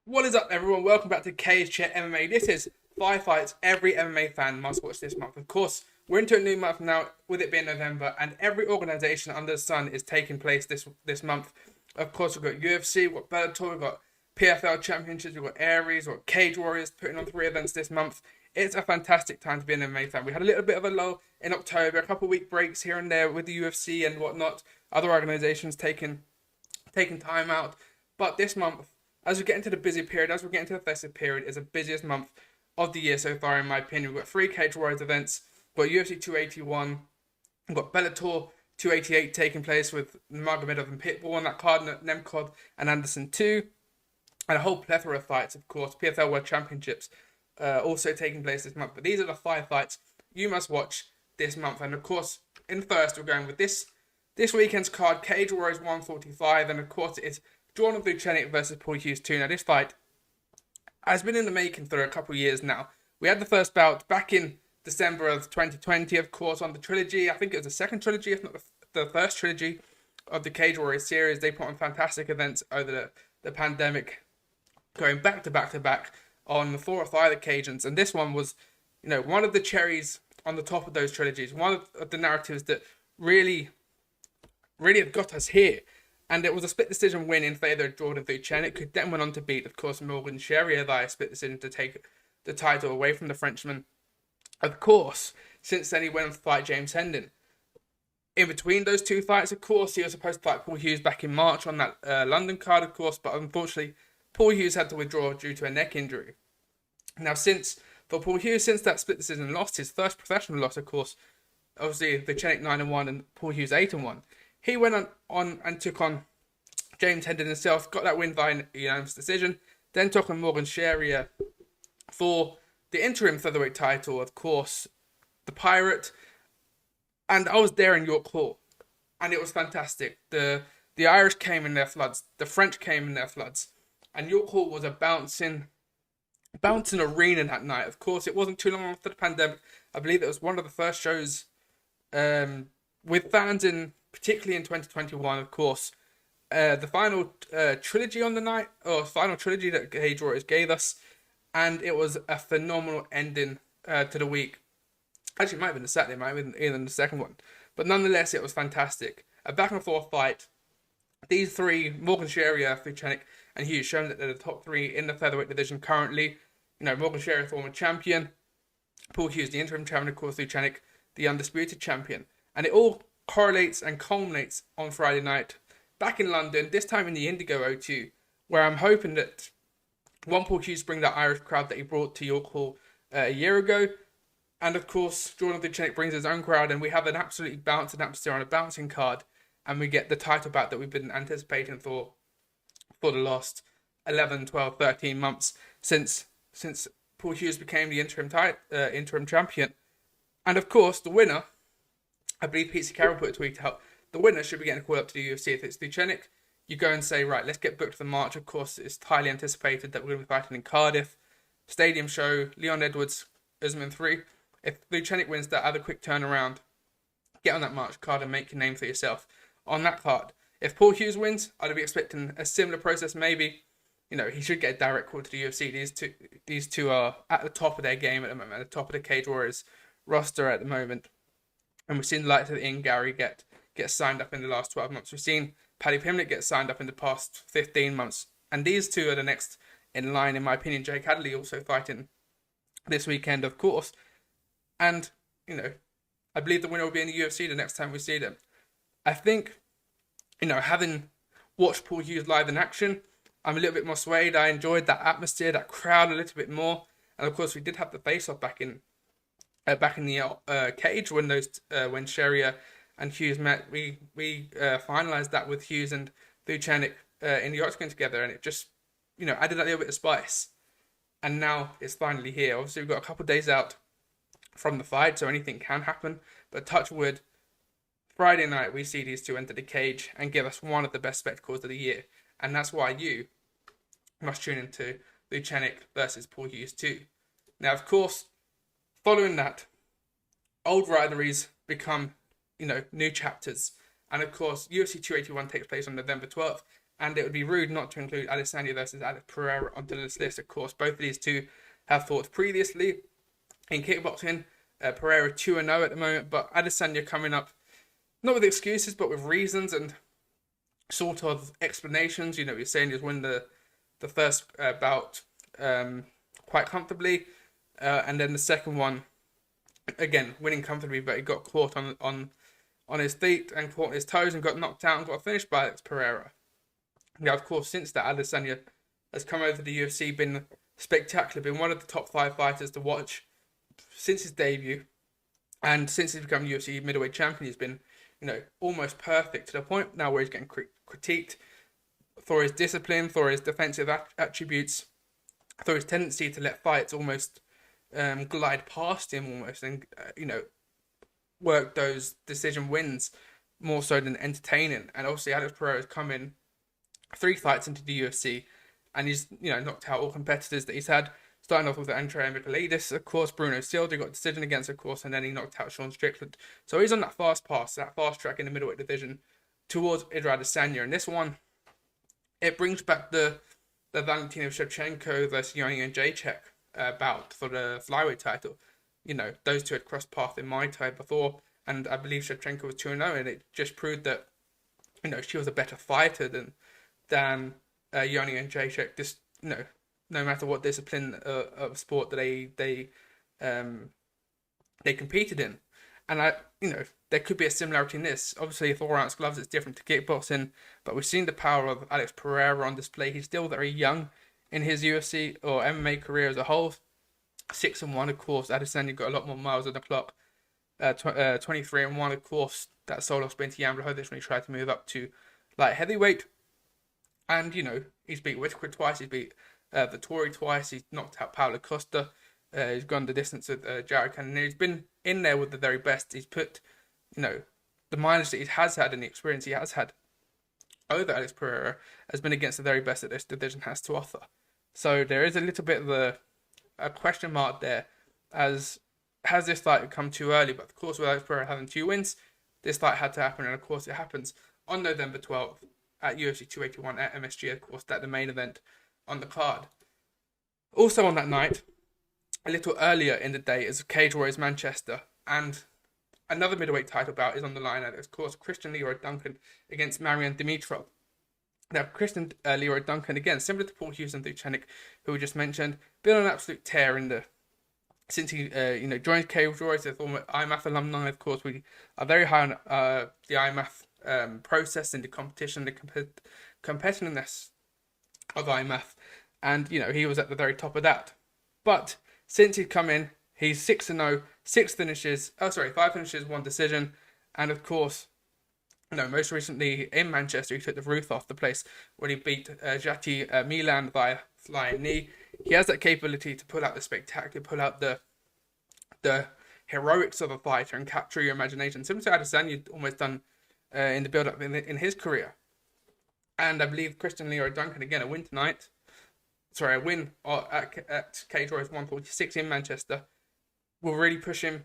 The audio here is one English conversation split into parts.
What is up, everyone? Welcome back to CageChat MMA. This is 5 fights every MMA fan must watch this month. Of course, we're into a new month now, with it being November, and every organisation under the sun is taking place this month. Of course, we've got UFC, we've got Bellator, we've got PFL Championships, we've got Aries, we've got Cage Warriors putting on 3 events this month. It's a fantastic time to be an MMA fan. We had a little bit of a lull in October, a couple of week breaks here and there with the UFC and whatnot. Other organisations taking time out, but this month, as we get into the busy period, as we get into the festive period, is the busiest month of the year so far, in my opinion. We've got 3 Cage Warriors events. We've got UFC 281. We've got Bellator 288 taking place with Nurmagomedov and Pitbull on that card, Nemkov and Anderson 2. And a whole plethora of fights, of course. PFL World Championships also taking place this month. But these are the 5 fights you must watch this month. And of course, in first, we're going with this weekend's card, Cage Warriors 145. And of course, it's Jordan Vucenic versus Paul Hughes 2. Now, this fight has been in the making for a couple of years now. We had the first bout back in December of 2020, of course, on the trilogy. I think it was the second trilogy, if not the first trilogy of the Cage Warriors series. They put on fantastic events over the pandemic, going back to back to back on the 4 or 5 occasions. And this one was, one of the cherries on the top of those trilogies, one of the narratives that really have got us here. And it was a split decision win in favour of Jordan Vucenic, who then went on to beat, of course, Morgan Sherrier via split decision to take the title away from the Frenchman. Of course, since then he went on to fight James Hendon. In between those 2 fights, of course, he was supposed to fight Paul Hughes back in March on that London card, of course, but unfortunately, Paul Hughes had to withdraw due to a neck injury. Now, for Paul Hughes, since that split decision lost, his first professional loss, of course, obviously Vucenic 9-1 and Paul Hughes 8-1, he went on and took on James Hendon himself, got that win by unanimous decision, then took on Morgan Sherrier for the interim featherweight title, of course, the Pirate. And I was there in York Hall, and it was fantastic. The Irish came in their floods, the French came in their floods, and York Hall was a bouncing arena that night. Of course, it wasn't too long after the pandemic. I believe it was one of the first shows with fans particularly in 2021, of course. The final trilogy on the night, or final trilogy that Cage Warriors gave us, and it was a phenomenal ending to the week. Actually, it might have been the Saturday, it might have been even the second one. But nonetheless, it was fantastic. A back and forth fight. These 3, Morgan Sherrier, Vucenic, and Hughes, shown that they're the top 3 in the featherweight division currently. Morgan Sherrier, former champion. Paul Hughes, the interim champion, of course, Vucenic, the undisputed champion. And it all correlates and culminates on Friday night back in London, this time in the Indigo O2, where I'm hoping that Paul Hughes bring that Irish crowd that he brought to York Hall a year ago. And of course, Jordan Vucenic brings his own crowd, and we have an absolutely bouncing atmosphere on a bouncing card, and we get the title back that we've been anticipating for the last 11, 12, 13 months since Paul Hughes became the interim champion. And of course, the winner, I believe Pete Carroll put a tweet out, the winner should be getting a call up to the UFC. If it's Vucenic, you go and say, right, let's get booked for March. Of course, it's highly anticipated that we're going to be fighting in Cardiff. Stadium show, Leon Edwards, Usman 3. If Vucenic wins that, have a quick turnaround, get on that March card and make your name for yourself on that card. If Paul Hughes wins, I'd be expecting a similar process maybe. He should get a direct call to the UFC. These two are at the top of their game at the moment, at the top of the Cage Warriors roster at the moment. And we've seen the likes of Ian Gary get signed up in the last 12 months. We've seen Paddy Pimblett get signed up in the past 15 months. And these 2 are the next in line, in my opinion. Jake Hadley also fighting this weekend, of course. And, I believe the winner will be in the UFC the next time we see them. I think, having watched Paul Hughes live in action, I'm a little bit more swayed. I enjoyed that atmosphere, that crowd a little bit more. And of course, we did have the face-off back in the cage when Sherrier and Hughes met. We finalised that with Hughes and Vucenic in the octagon together, and it just added that little bit of spice. And now it's finally here. Obviously, we've got a couple of days out from the fight, so anything can happen. But touch wood, Friday night we see these 2 enter the cage and give us one of the best spectacles of the year, and that's why you must tune into Vucenic versus Paul Hughes 2. Now, of course, following that, old rivalries become, new chapters. And of course, UFC 281 takes place on November 12th, And it would be rude not to include Adesanya versus Alex Pereira onto this list. Of course, both of these two have fought previously in kickboxing. Pereira 2-0 at the moment, but Adesanya coming up, not with excuses, but with reasons and sort of explanations. You know, he's saying he's won the first bout quite comfortably, and then the second one, again, winning comfortably, but he got caught on his feet and caught his toes and got knocked out and got finished by Alex Pereira. Now, of course, since that, Adesanya has come over to the UFC, been spectacular, been one of the top 5 fighters to watch since his debut, and since he's become UFC middleweight champion, he's been, you know, almost perfect to the point now where he's getting critiqued for his discipline, for his defensive attributes, for his tendency to let fights almost glide past him almost, and you know, work those decision wins more so than entertaining. And obviously, Alex Pereira has come in 3 fights into the UFC, and he's, you know, knocked out all competitors that he's had. Starting off with Andre Michailidis, of course, Bruno Silva got a decision against, of course, and then he knocked out Sean Strickland. So he's on that fast track in the middleweight division towards Israel Adesanya. And this one, it brings back the Valentina Shevchenko versus Jan Jacek bout for the flyweight title. You know, those two had crossed paths in Muay Thai before, and I believe Shevchenko was 2-0, and it just proved that, you know, she was a better fighter than Yanni and Jacek. Just, you know, no matter what discipline of sport that they competed in. And you know, there could be a similarity in this. Obviously, 4-ounce gloves, it's different to kickboxing, but we've seen the power of Alex Pereira on display. He's still very young in his UFC or MMA career as a whole. 6-1, of course. Adesanya got a lot more miles on the clock. 23-1, of course. That sold off Binti Blachowicz when he tried to move up to light heavyweight. And, you know, he's beat Whittaker twice. He's beat Vettori twice. He's knocked out Paulo Costa. He's gone the distance with Jared Cannonier. He's been in there with the very best. He's put, you know, the mileage that he has had and the experience he has had over Alex Pereira has been against the very best that this division has to offer. So there is a little bit of a question mark there, as has this fight come too early? But of course, with Alex Pereira having 2 wins, this fight had to happen, and of course it happens on November 12th at UFC 281 at MSG. Of course, that's the main event on the card. Also on that night, a little earlier in the day, is Cage Warriors Manchester, and another middleweight title bout is on the line. And of course, Christain Leroy Duncan against Marian Dimitrov. Now, Christain Leroy Duncan, again, similar to Paul Hughes and Vucenic, who we just mentioned, been on an absolute tear since he joined Cage Warriors, the former IMAF alumni. Of course, we are very high on the IMAF process and the competition, the competitiveness of IMAF, and you know, he was at the very top of that. But since he's come in, he's 6-0, 5 finishes, 1 decision, and of course, you know, most recently in Manchester, he took the roof off the place when he beat Jati Milan via flying knee. He has that capability to pull out the spectacular, pull out the heroics of a fighter and capture your imagination, similar to Adesanya almost done in the build-up in his career. And I believe Christain Leroy Duncan, again, a win at Cage Warriors 146 in Manchester, will really push him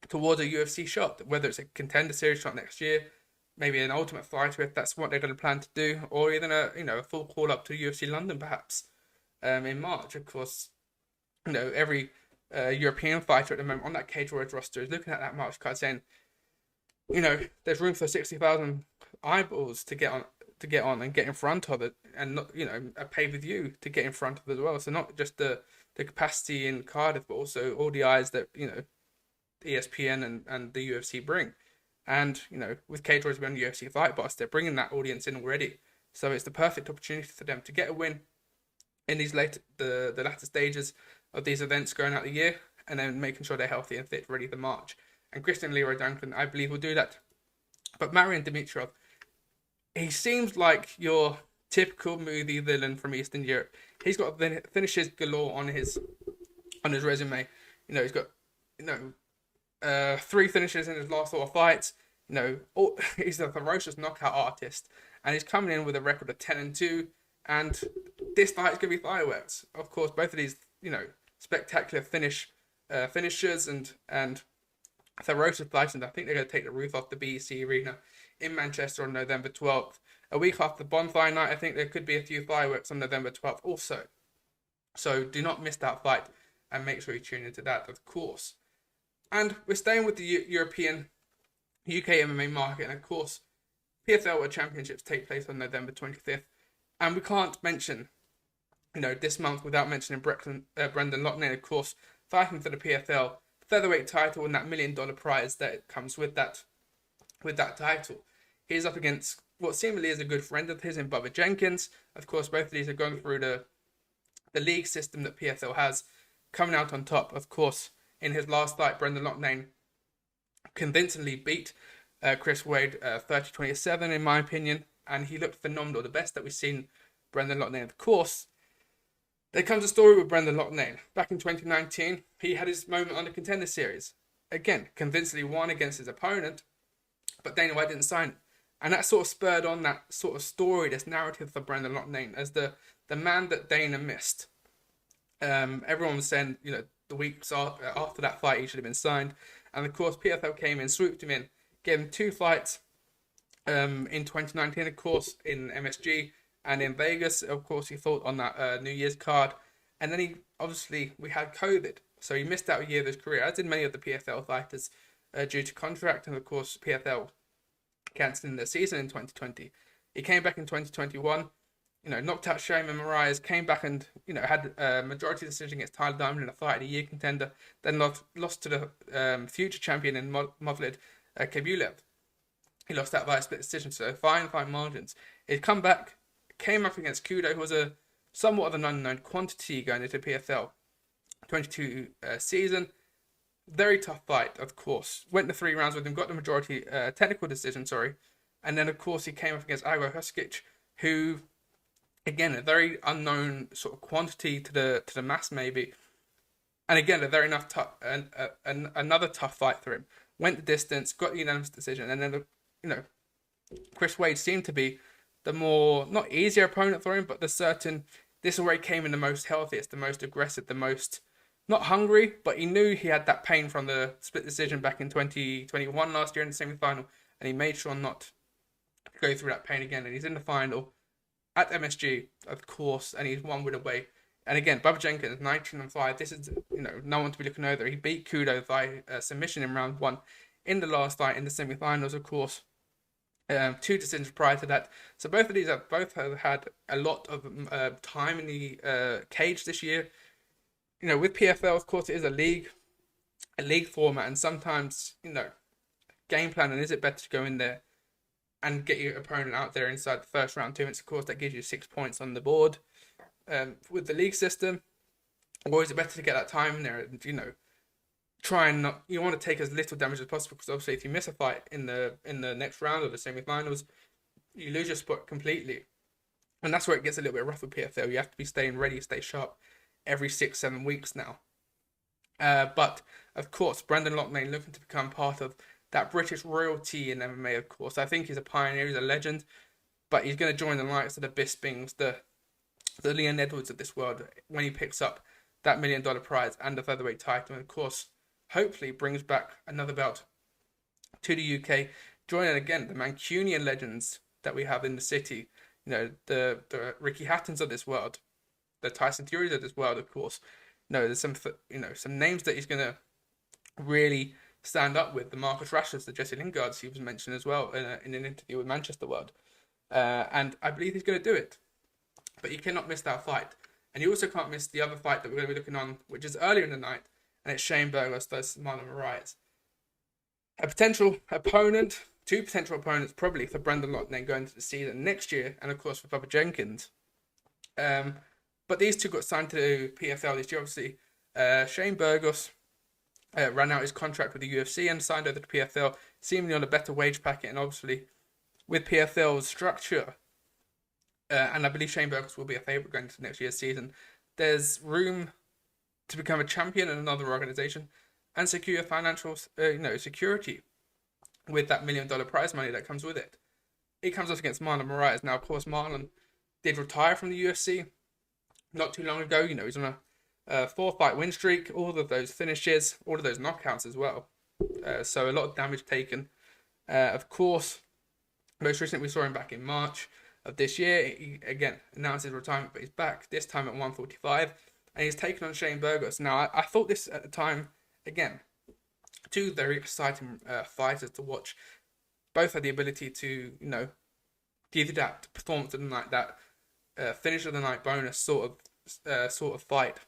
towards a UFC shot, whether it's a contender series shot next year, maybe an Ultimate Fighter if that's what they're going to plan to do, or even a full call up to UFC London perhaps in March. Of course, you know, every European fighter at the moment on that Cage Warriors roster is looking at that March card saying, you know, there's room for 60,000 eyeballs to get on and get in front of it, and not, you know, a pay-per-view to get in front of as well. So not just the capacity in Cardiff, but also all the eyes that, you know, ESPN and the UFC bring. And, you know, with Cage Warriors being UFC Fight Boss, they're bringing that audience in already. So it's the perfect opportunity for them to get a win in these the latter stages of these events going out the year, and then making sure they're healthy and fit, ready for March. And Christain Leroy Duncan, I believe, will do that. But Marian Dimitrov, he seems like your typical movie villain from Eastern Europe. He's got finishes galore on his resume. You know, he's got 3 finishes in his last 4 fights. You know, he's a ferocious knockout artist, and he's coming in with a record of 10-2. And this fight is going to be fireworks. Of course, both of these, you know, spectacular finishers and ferocious fights, and I think they're going to take the roof off the BEC Arena in Manchester on November 12th. a week after Bonfire Night. I think there could be a few fireworks on November 12th also. So do not miss that fight and make sure you tune into that, of course. And we're staying with the European UK MMA market, and of course, PFL World Championships take place on November 25th. And we can't mention, this month without mentioning Brendan Loughnane, of course, fighting for the PFL featherweight title and that $1 million prize that comes with that title. He's up against what seemingly is a good friend of his in Bubba Jenkins. Of course, both of these are going through the league system that PFL has, coming out on top. Of course, in his last fight, Brendan Loughnane convincingly beat Chris Wade 30-27 in my opinion, and he looked phenomenal, the best that we've seen Brendan Loughnane. Of course, there comes a story with Brendan Loughnane. Back in 2019, he had his moment on the Contender Series. Again, convincingly won against his opponent, but Dana White didn't sign it. And that sort of spurred on that sort of story, this narrative for Brendan Loughnane as the man that Dana missed. Everyone was saying, the weeks after that fight, he should have been signed. And of course, PFL came in, swooped him in, gave him 2 fights in 2019, of course, in MSG and in Vegas. Of course, he fought on that New Year's card. And then we had COVID. So he missed out a year of his career, as did many of the PFL fighters due to contract. And of course, PFL cancelling their season in 2020. He came back in 2021, knocked out Shayman Moraes, came back and, had a majority decision against Tyler Diamond in a fight of the year contender, then lost to the future champion in Movlid Kabulev. He lost that via split decision, so fine margins. He'd come back, came up against Kudo, who was a somewhat of an unknown quantity going into PFL 22 season. Very tough fight, of course. Went to 3 rounds with him, got the majority technical decision, and then of course he came up against Agro Huskic, who, again, a very unknown sort of quantity to the mass maybe, and again a very another tough fight for him. Went the distance, got the unanimous decision, and then Chris Wade seemed to be the more not easier opponent for him, but this is where he came in the most healthiest, the most aggressive, the most not hungry, but he knew he had that pain from the split decision back in 2021 last year in the semi-final, and he made sure not to go through that pain again. And he's in the final at MSG, of course, and he's 1 win away. And again, Bubba Jenkins, 19-5. This is, no one to be looking over. He beat Kudo by submission in round 1 in the last fight in the semi-finals, of course. 2 decisions prior to that. So both of these have had a lot of time in the cage this year. With PFL, of course, it is a league format, and sometimes, game planning, is it better to go in there and get your opponent out there inside the first round 2 minutes? Of course, that gives you 6 points on the board. With the league system, or is it better to get that time in there and, try and not, you want to take as little damage as possible, because obviously if you miss a fight in the next round of the semi-finals, you lose your spot completely. And that's where it gets a little bit rough with PFL. You have to be staying ready, stay sharp every 6-7 weeks now. But of course, Brendan Loughnane looking to become part of that British royalty in MMA, of course. I think he's a pioneer, he's a legend, but he's going to join the likes of the Bispings, the Leon Edwards of this world when he picks up that $1 million prize and the featherweight title. And of course, hopefully brings back another belt to the UK, joining again the Mancunian legends that we have in the city. The Ricky Hattons of this world, the Tyson Furies of this world, of course. There's some names that he's going to really stand up with. The Marcus Rashes, the Jesse Lingards, he was mentioned as well in an interview with Manchester World. And I believe he's going to do it. But you cannot miss that fight. And you also can't miss the other fight that we're going to be looking on, which is earlier in the night, and it's Shane Burgos versus Marlon Moraes. A potential opponent, 2 potential opponents probably for Brendan Loughnane going into the season next year, and of course for Bubba Jenkins. But these 2 got signed to PFL this year, obviously. Shane Burgos ran out his contract with the UFC and signed over to PFL, seemingly on a better wage packet, and obviously with PFL's structure, and I believe Shane Burgos will be a favourite going into next year's season, there's room to become a champion in another organisation and secure financial security with that $1 million prize money that comes with it. He comes up against Marlon Moraes. Now, of course, Marlon did retire from the UFC not too long ago. He's on a 4-fight win streak, all of those finishes, all of those knockouts as well. So a lot of damage taken. Of course, most recently we saw him back in March of this year. He again announced his retirement, but he's back this time at 145, and he's taken on Shane Burgos. Now, I thought this at the time, again, two very exciting fighters to watch. Both had the ability to, give you that performance of the night, that finish of the night bonus sort of fight.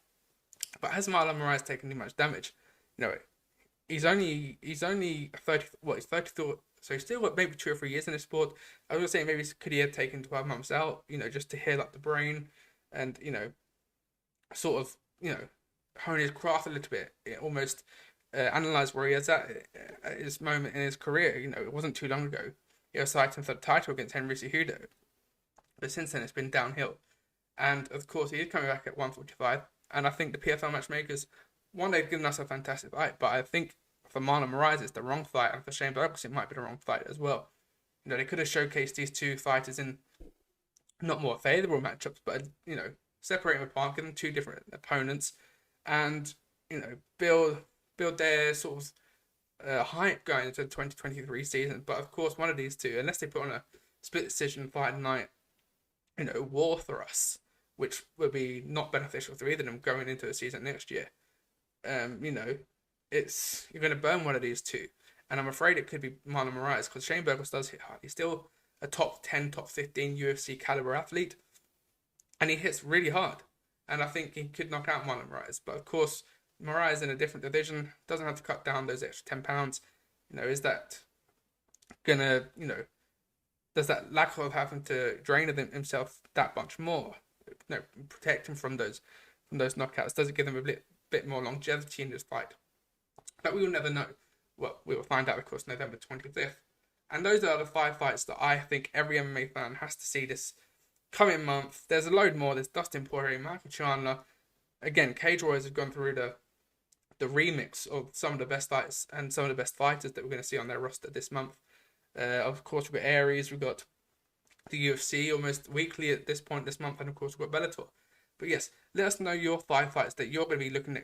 But has Marlon Moraes taken too much damage? He's only 30. He's 34. So he's still got maybe 2 or 3 years in this sport. I was gonna say maybe could he have taken 12 months out, just to heal up the brain and sort of hone his craft a little bit, almost analyze where he is at his moment in his career. It wasn't too long ago he was fighting for the title against Henry Cejudo, but since then it's been downhill. And of course he is coming back at 145, and I think the PFL matchmakers, one, they've given us a fantastic fight, but I think for Marlon Moraes it's the wrong fight, and for Shane Burgos it might be the wrong fight as well. They could have showcased these two fighters in not more favourable matchups, but separate them apart, give them 2 different opponents, and build their sort of hype going into the 2023 season. But of course, one of these two, unless they put on a split decision fight night, war for us, which would be not beneficial for either of them going into the season next year. You're going to burn one of these two, and I'm afraid it could be Marlon Moraes, because Shane Burgos does hit hard. He's still a top 10, top 15 UFC caliber athlete, and he hits really hard, and I think he could knock out Marlon Moraes. But of course, Moraes in a different division, doesn't have to cut down those extra 10 pounds. Is that gonna, does that lack of having to drain himself that much more, protect him from those knockouts? Does it give him a bit more longevity in this fight? But we will never know. Well, we will find out, of course, November 25th. And those are the 5 fights that I think every MMA fan has to see this coming month. There's a load more. There's Dustin Poirier, Michael Chandler. Again, Cage Warriors have gone through the remix of some of the best fights and some of the best fighters that we're going to see on their roster this month. Of course, we've got Aries, we've got the UFC almost weekly at this point this month, and of course we've got Bellator. But yes, let us know your 5 fights that you're going to be looking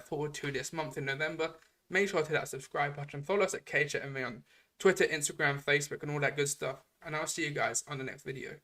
forward to this month in November. Make sure to hit that subscribe button. Follow us at CageChat MMA on Twitter, Instagram, Facebook, and all that good stuff. And I'll see you guys on the next video.